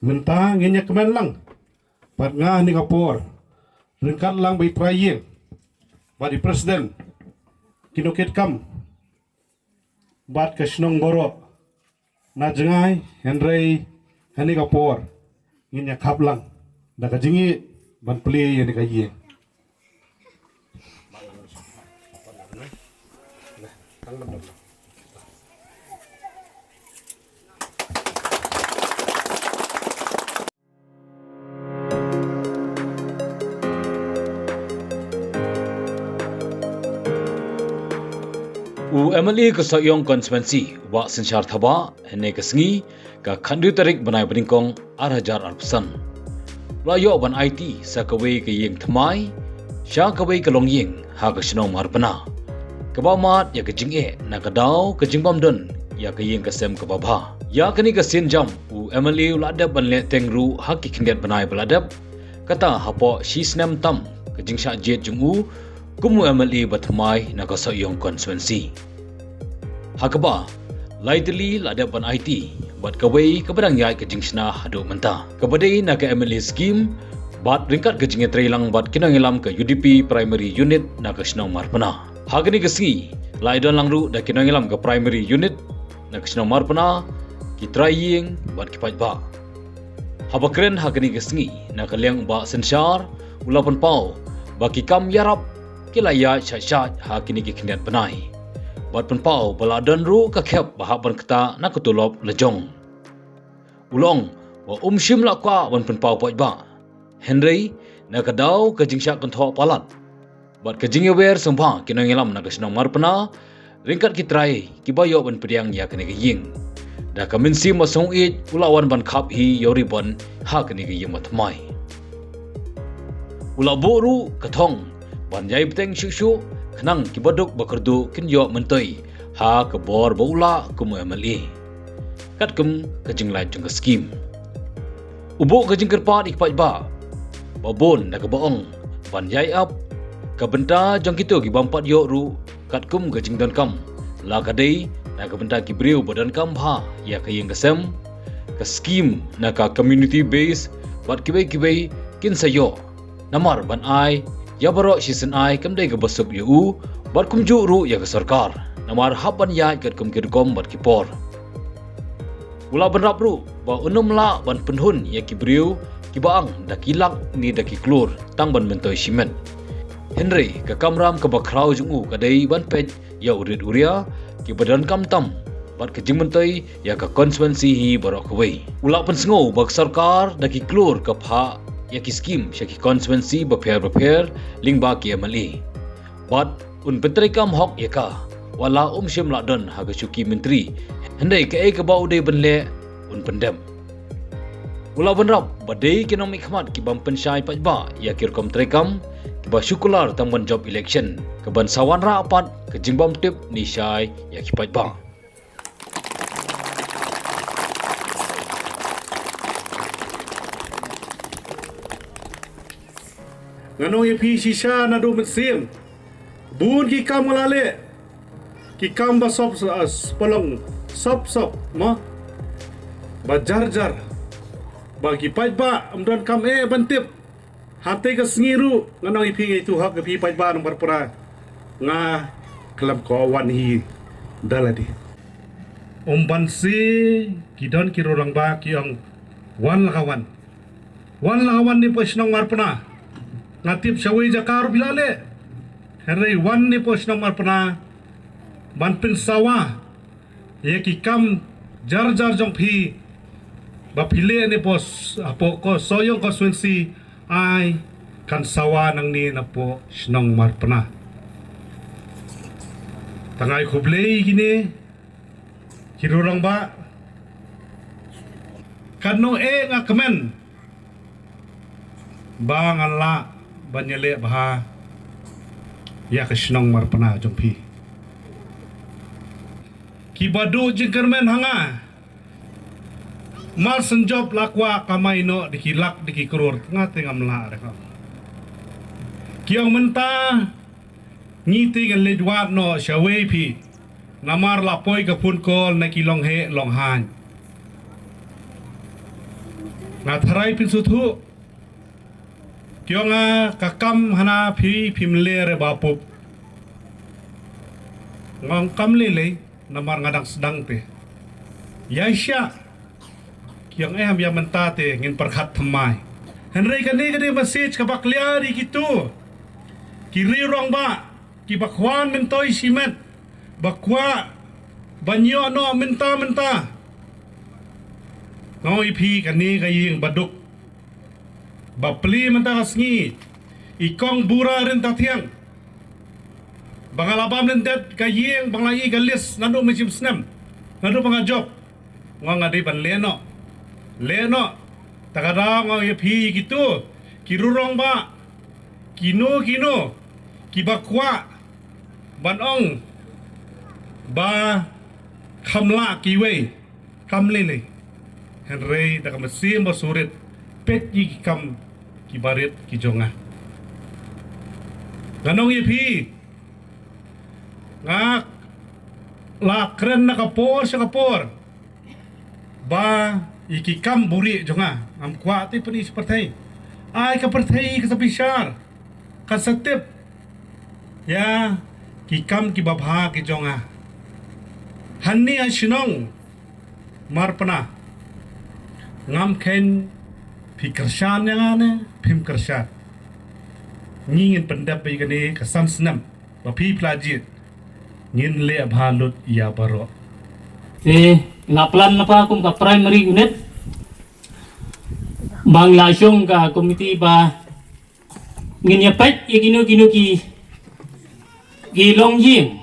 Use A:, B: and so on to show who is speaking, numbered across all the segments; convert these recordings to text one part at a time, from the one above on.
A: Mentang ngenya kemen lang. Pat nga ni kapor. Ringkat lang bay trayeng. Badi presiden. Kinukit kam. Bat kasinong boro. Na jengay Henry hani kapor. Ngenya kap lang. Da kajingi ban peli yani kayeng.
B: U MLA ke Soyong konstituensi wa sensyar thaba hene ke sengi ka khandu tarik banai beningkong arhajar arpesan. Layo ban IT sa kawai ke yeng thamai, sya kawai ke longyeng ha ke shnong marpana. Kebamat ya ke jing'e na ke dau ke jingbam don ya ke yeng ke sem ke babha. Ya kini ke sin jam u MLA uladap ban le tengru ha ki kindet banai beladap. Kata hapo shi snem tam ke jingsha jet jungu kumu MLA batmai na ka Soyong konstituensi. Hakaba, laidili lada ban IT, bat kawai keberang yai ke jingsna hadu mentah. Kabadai na ka MLA scheme, bat ringkat ke jingnya trailang bat kinangilam ke UDP primary unit na ka Senong Marpana. Hagani ke sengi, laidon langru da kinangilam ke primary unit na ka Senong Marpana, ki traying bat ki pajba. Habakren hagani ke sengi na ka liang ba sensyar, ulapan pau, baki kam yarap kilaya syat-syat ha kini ki kindat benai. Bat penpau baladan ru ka khep bahak ban kata na kutulop lejong. Ulong wa shim la kwa ban penpau poj ba. Henry na kadau ka jingsha konthok palat. Bat ka jingye wer sembha kinangilam na ka Senong Marpana ringkat ki trai ki bayo ban pediang ya kini ki ying. Da ka minsi masong it ulawan ban khap hi yori ban ha kini ki ying matmai. Ula boru kathong ban jai beteng syuk-syuk kenang kibaduk bakerdu kin yo mentoi ha ke bor baula kumu MLA kat kum kajing lai jung ke skim ubo kajing kerpat ikpat ba babon na ke baong ban jai up ke benta jong kitu ki bampat yo ru kat kum kajing don kam la kadai na ke benta ki briu badan kam ha ya ke yeng kesem ke skim na ka community base bat kibai kin sayo namar ban ai ya barok season ai kamdai ke basuk yu bar kumju ru ya ke sarkar namar haban ya kat kum kirkom bar kipor ula ban rap ru ba unum la ban penhun ya ki briu ki baang da kilak ni da ki klur tang ban mentoi simen Henry ke kamram ke bakrau jungu kadai ban pej ya urit uria ki badan kam tam bat ke jing mentoi ya ke konstituensi hi barok kwei ula pen sengo bak sarkar da ki klur ke pha ya ki skim syaki konstituensi berper lingba ki MLA. Bat un pentrikam hok ya ka wala shim ladon haga syuki menteri hendai ke ke bau dei benle un pendem. Ula benrap badai ekonomi khmat ki bam pensyai pajba ya kirkom trikam ki ba syukular tamban job election ke ban sawan ra apat ke jingbam tip ni syai ya ki pajba.
A: Ngano ye pi shisha na do mesim. Bun ki kam ngalale. Ki kam ba sop polong sop ma. Ba jar. Bagi pajba amdan kam bantip. Hati ke sengiru ngano ye pi itu hak ke pi pajba nomor pura. Nga kelam kawan hi daladi. Bansi kidon kirorang ba ki ang wan lakawan. Wan lakawan ni po Senong Marpana. Natip syawai jakar bilale. Henry wan ni po Senong Marpana. Banpin sawa. Ye ki kam jar jong phi. Bapile ni po ko Soyong konstituensi ay kan sawa nang ni na po Senong Marpana. Tangay kublay gini. Kirurang ba? Kano nga kemen. Bang Allah banyale baha ya ke Senong Marpana jompi kibadu jingkermen hanga mal senjob lakwa kamaino dikilak dikikrur ngate ngamla reka kiong menta ngiti gan ledwat no syawei pi namar lapoi ke pun kol na kilong he long han na tharai pin su thu kyonga kakam hana phim le re bapup ngong kam le namar ngadang sedang te yaisha kyong ham ya menta te ngin perkhat thamai henry kani message ka bakliari gitu kiri rong ba ki bakwan mentoi simet bakwa banyo no menta ngong ipi kani kaying baduk bapli menta kasngi ikong bura rin tatiang bangalabam rin det kaying bangai galis nado macam snam nado pangajok ngong adi ban leno takada ngong ipi gitu kirurong ba kino kibakwa banong ba kamla kiwe kamlele henry da kamasim basurit pet yi kam kibarit kijonga ganong ipi ngak la kren na kapor sa kapor ba ikikam buri jonga am kwati pani seperti ay kapertai kasapisar kasatip ya kikam kibabha kijonga hanni asinong marpana ngam ken pikershan yang ane pim kershan ngingin pendap begini kesan senam bapi pelajit ngin le bhalut ya baro
C: ngaplan napa kum ka primary unit bang lasyong ka komiti ba ngin yapet igino ki long ying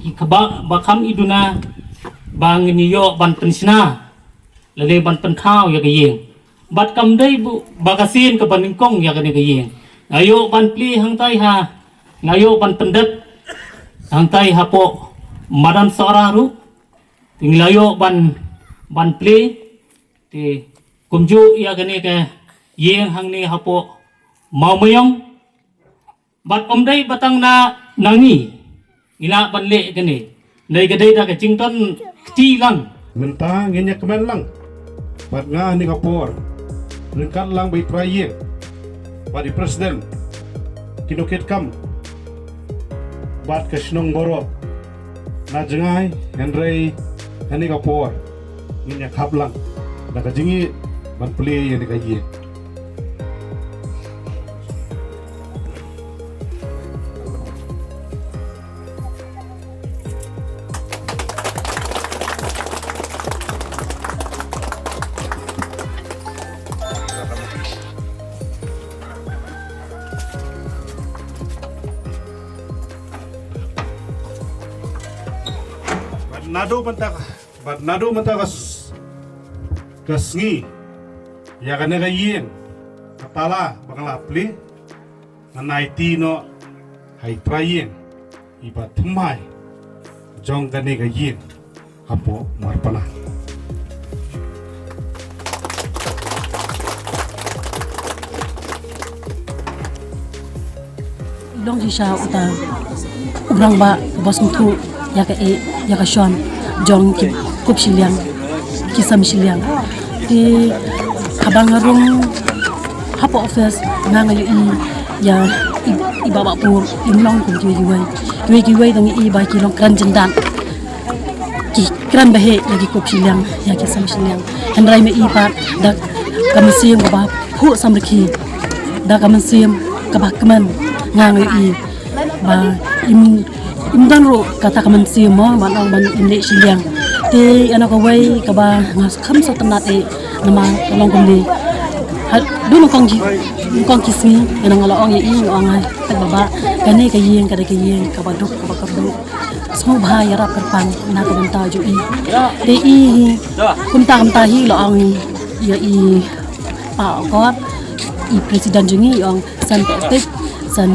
C: ki kaba bakam iduna bang niyo ban pensna lele ban pen khao ya ka yeng bat kam dai bu bagasin ka baning kong ya ka ni ka yeng ayo ban pli hang tai ha ngayo ban pendet hang tai ha po madan sora ru tinglayo ban pli ti kumju ya ka ni ka yeng hang ni ha po mau mayong bat om dai batang na nangi ila ban le ka ni nei ka dai da ka jington ti lang
A: mentang ngenya kemen lang bat nga ni kapor ringkat lang bai praye bat di presiden kinokit kam bat kasnong boro na jengai henry ani kapor ngenya khap lang da ka jingi ban pli ni ka ye nado mentakas kasngi ya kana kayen katala banglapli nanaiti no hai prayen iba thumai jong kane kayen apo marpana
D: long sisa uta ubrang ba bos mutu ya ka shon jong ki kup siliang kisam siliang di habang ngarung hapo office nang ayu ya ibaba pur imlong ku giwe dang ba ki long kran jendan ki kran bahe lagi kup siliang ya kisam siliang hendrai me ipa da kamasiam ba pu samriki da kamasiam kabah keman ngang ayu ba imdan ro kata kaman siamo manong ban inde siliang te anak away kaba ngas kham so tanat nama long kumli dulu kong kismi enang ala ong yi ong ai tak baba kane kayeng kaba duk so bha ya rap kerpang na ka banta ju te kumta hi lo ong ya pa ko presiden jungi ong san tek san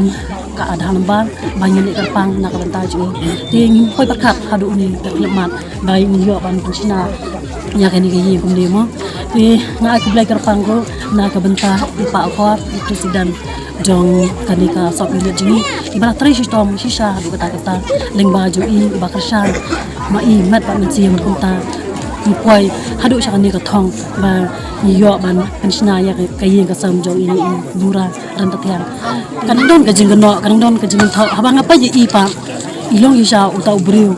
D: keadaan bang banyak ni kerpang nak bentar je ting hoi pakat hadu ni terlemat baik ni yo ban Cina nya kan ni kum demo te na aku belajar kerpang ko nak bentar pak khot presiden jong kanika sop ni jini ibara tri sistem sisa hadu kata leng baju ba kersan ma mat pak mensi kunta poi hadu sha ni ka thong ba yo ban pensina ya ka yin ka sam jong ini dura ran ta tiang kan don ka jing no kan don ka jing tho habang apa je i pa ilong isa uta ubriu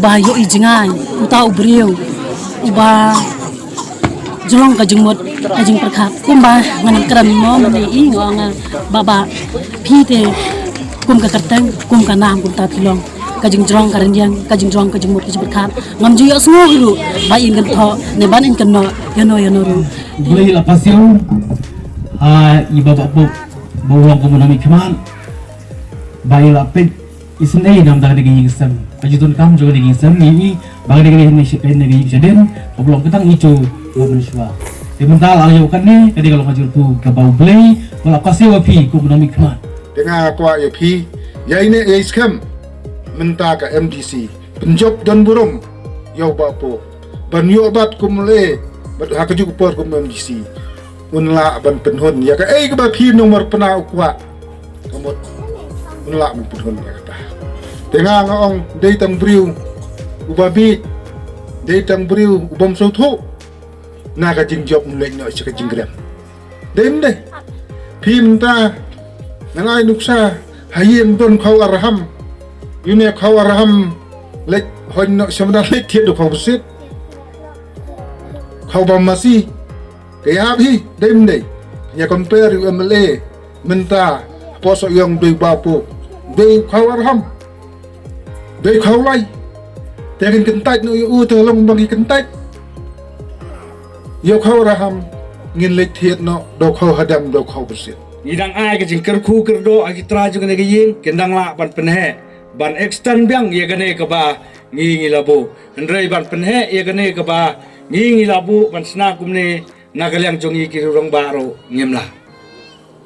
D: ba yo i jingai uta ubriu ba jolong ka jing mot ka jing perkhat kumba ngan kran mo man i ngong baba phi te kum ka kartang kum ka nam kum ta pilong kajing jrong karan yang kajing jrong kajing mut kajing berkat ngam ju ya semua hiru ba in kan tho ne ban in kan no yano ru
C: boleh lepas yang iba bapak bawang komunami keman bayi lapet isnei nam dah negeri Islam ajutun kam juga negeri Islam ni bagi negeri jaden belum ketang icu manusia sementara ayo kan ni jadi kalau majur tu ke bau beli kalau kasih wapi komunami keman
E: dengan kuat ya pi ya ini ya scam minta ke MDC penjob dan burung ya bapo ban yo bat kumle bat hak ju por kum MDC unla ban penhun ya ke ke ba pi nomor pena kuat kamot unla ban penhun ya kata dengan ngong dei tang briu ubabi dei tang briu ubam so tho na ka jing job mulai no ka jing gram dem deh pi minta nangai nuksa hayem don khau arham yune khau arham lek hon no samda lek thiet do khau sit khau bam masi kaya hi dem dei ya compare yu MLA menta poso yang dei bapo dei khau arham dei khau lai tegin kentai no yu tolong bagi kentai yo khau arham ngin lek thiet no do khau hadam do khau sit
A: idang ai ke jing kerku kerdo agitra juga ne yin kendang la ban penhe ban extend biang ye gane ka ba ngi labu ndrei ban penhe ye gane ka ba ngi labu ban sna kumne nagalyang jongi ki rong baro ngemla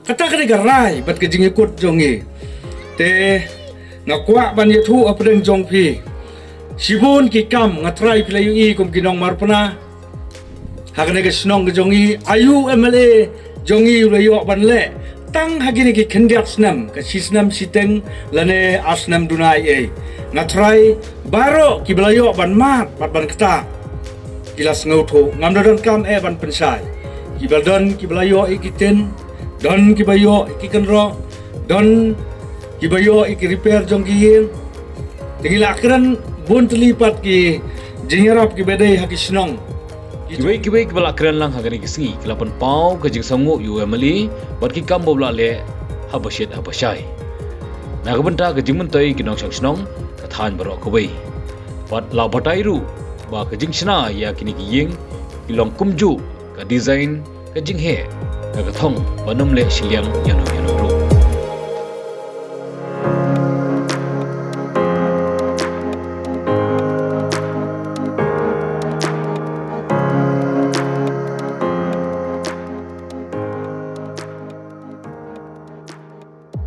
A: kata kene garai bat ke jing ikut jongi te ngakwa ban ye thu apren jong phi sibun ki kam ngatrai playu i kum kinong marpana hakane ke snong ke jongi ayu MLA jongi urayo ban le tang hagini ki kendiat snam ka sisnam siteng lane asnam dunai ngatrai baro ki belayo ban mat ban kata kilas ngauto ngamdon kam ban pensai ki baldon ki belayo ikiten don ki bayo ikikenro don ki bayo repair jong ki tingila akran bun terlipat ki jingerap ki bedai hakisnong
B: Kibai kebala keren lang hagani kesengi kelapan pau ke jing sangu UMLE buat ki kambo bla le habashet habashai na kebenta ke jing mentai kinong sang snong kathan barok kubai buat la batairu ba ke jing sna ya kini ki yeng kilong kumju ka design ke jing he ka thong banum le siliang yano ro